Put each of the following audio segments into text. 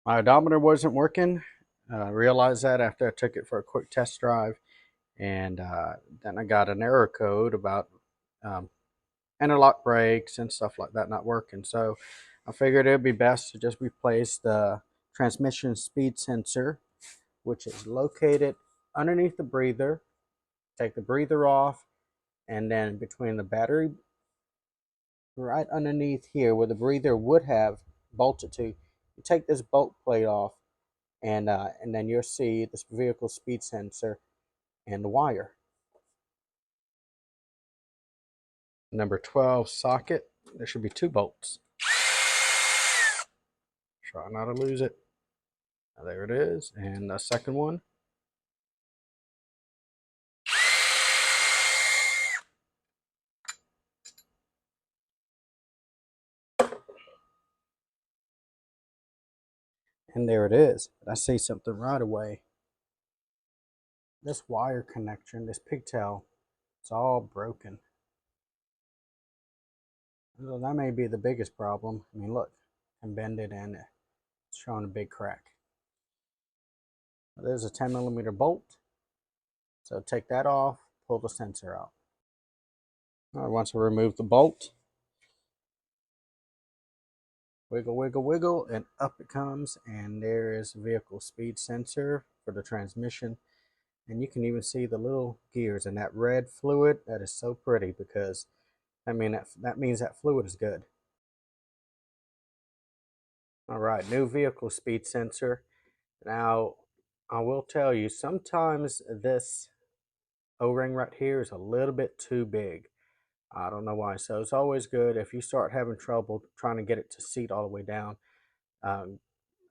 My odometer wasn't working. I realized that after I took it for a quick test drive, and then I got an error code about um, interlock brakes and stuff like that not working. So I figured it would be best to just replace the transmission speed sensor, which is located underneath the breather. Take the breather off, and then between the battery, right underneath here where the breather would have bolted to, you take this bolt plate off, and then you'll see this vehicle speed sensor and the wire. Number 12 socket, there should be 2 bolts. Try not to lose it. Now, there it is. And the second one. And there it is. I see something right away. This wire connection, this pigtail, it's all broken. So that may be the biggest problem. I mean, look, I can bend it and it's showing a big crack. There's a 10mm bolt. So take that off, pull the sensor out. All right, once I remove the bolt, wiggle, wiggle, wiggle, and up it comes. And there is the vehicle speed sensor for the transmission. And you can even see the little gears and that red fluid. That is so pretty because that means that fluid is good. All right, new vehicle speed sensor. Now, I will tell you, sometimes this O-ring right here is a little bit too big. I don't know why. So it's always good if you start having trouble trying to get it to seat all the way down. Um,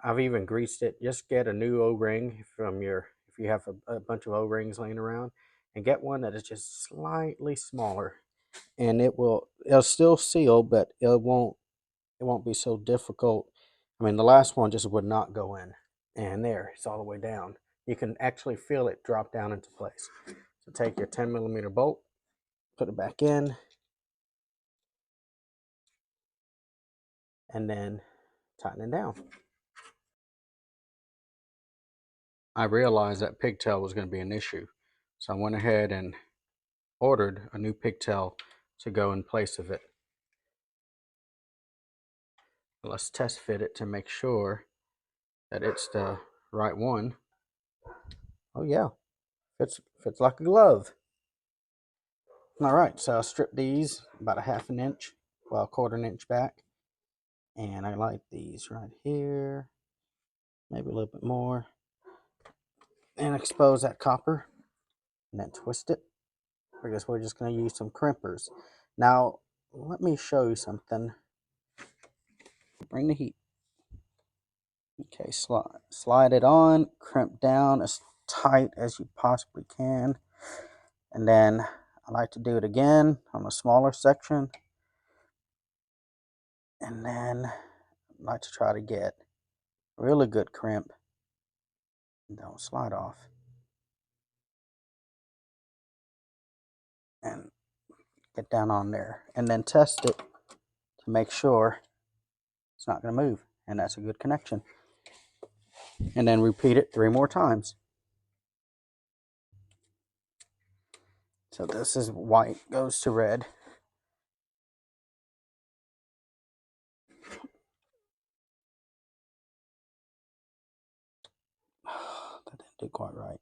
I've even greased it. Just get a new O-ring from if you have a bunch of O-rings laying around, and get one that is just slightly smaller, and it'll still seal, but it won't be so difficult. I mean, the last one just would not go in, and there, it's all the way down. You can actually feel it drop down into place. So take your 10mm bolt, put it back in, and then tighten it down. I realized that pigtail was going to be an issue, so I went ahead and ordered a new pigtail to go in place of it. Let's test fit it to make sure that it's the right one. Oh yeah, fits like a glove. All right, so I stripped these about a half an inch, well, a quarter an inch back, and I like these right here, maybe a little bit more, and expose that copper, and then twist it. I guess we're just going to use some crimpers. Now, let me show you something. Bring the heat. Okay, slide it on, crimp down as tight as you possibly can. And then I like to do it again on a smaller section. And then I like to try to get really good crimp. And don't slide off. And get down on there. And then test it to make sure it's not going to move. And that's a good connection. And then repeat it 3 more times. So this is white goes to red. That didn't do quite right.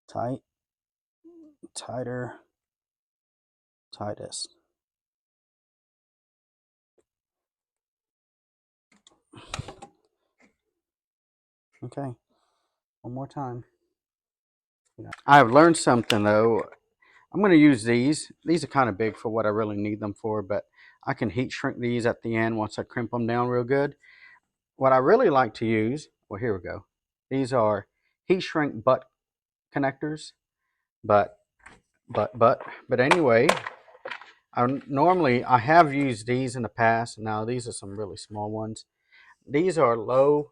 Tight, tighter, tightest. Okay, one more time. I've learned something though. I'm going to use these. These are kind of big for what I really need them for, but I can heat shrink these at the end once I crimp them down real good. What I really like to use, well, here we go. These are heat shrink butt connectors, but anyway, I have used these in the past. Now these are some really small ones. These are low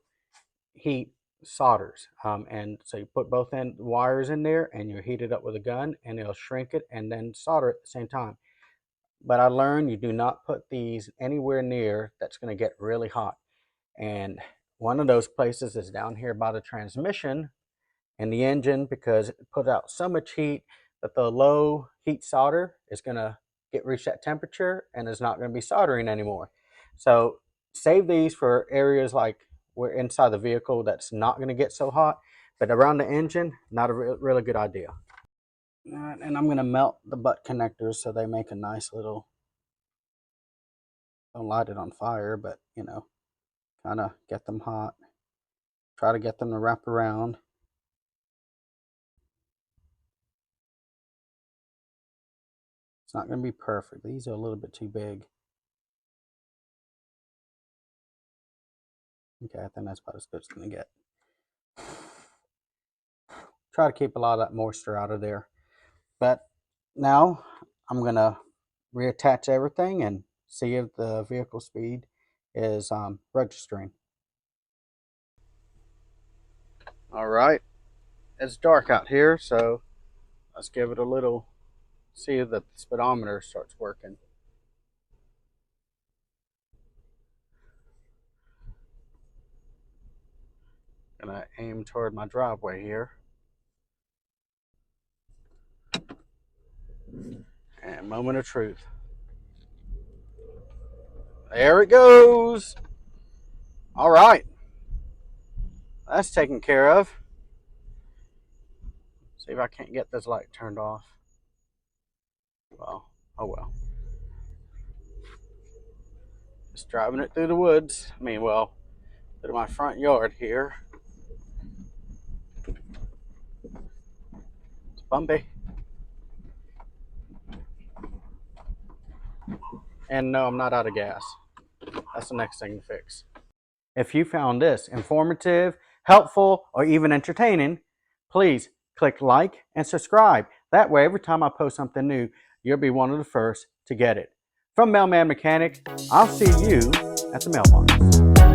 heat solders, and so you put both end wires in there and you heat it up with a gun and it'll shrink it and then solder at the same time. but I learned you do not put these anywhere near that's going to get really hot. And one of those places is down here by the transmission and the engine, because it put out so much heat that the low heat solder is going to reach that temperature and is not going to be soldering anymore. So save these for areas like we're inside the vehicle that's not going to get so hot, but around the engine, not a really good idea. And I'm going to melt the butt connectors so they make a nice little, don't light it on fire, but you know, kind of get them hot. Try to get them to wrap around. It's not going to be perfect. These are a little bit too big. Okay, I think that's about as good as it's going to get. Try to keep a lot of that moisture out of there. But now I'm going to reattach everything and see if the vehicle speed is registering. All right, it's dark out here, so let's give it a little, see if the speedometer starts working. Gonna aim toward my driveway here. And moment of truth. There it goes. All right, that's taken care of. See if I can't get this light turned off. Well, oh well. Just driving it through the woods. I mean, well, through my front yard here. It's bumpy. And no, I'm not out of gas. That's the next thing to fix. If you found this informative, helpful, or even entertaining, please click like and subscribe. That way, every time I post something new, you'll be one of the first to get it. From Mailman Mechanic, I'll see you at the mailbox.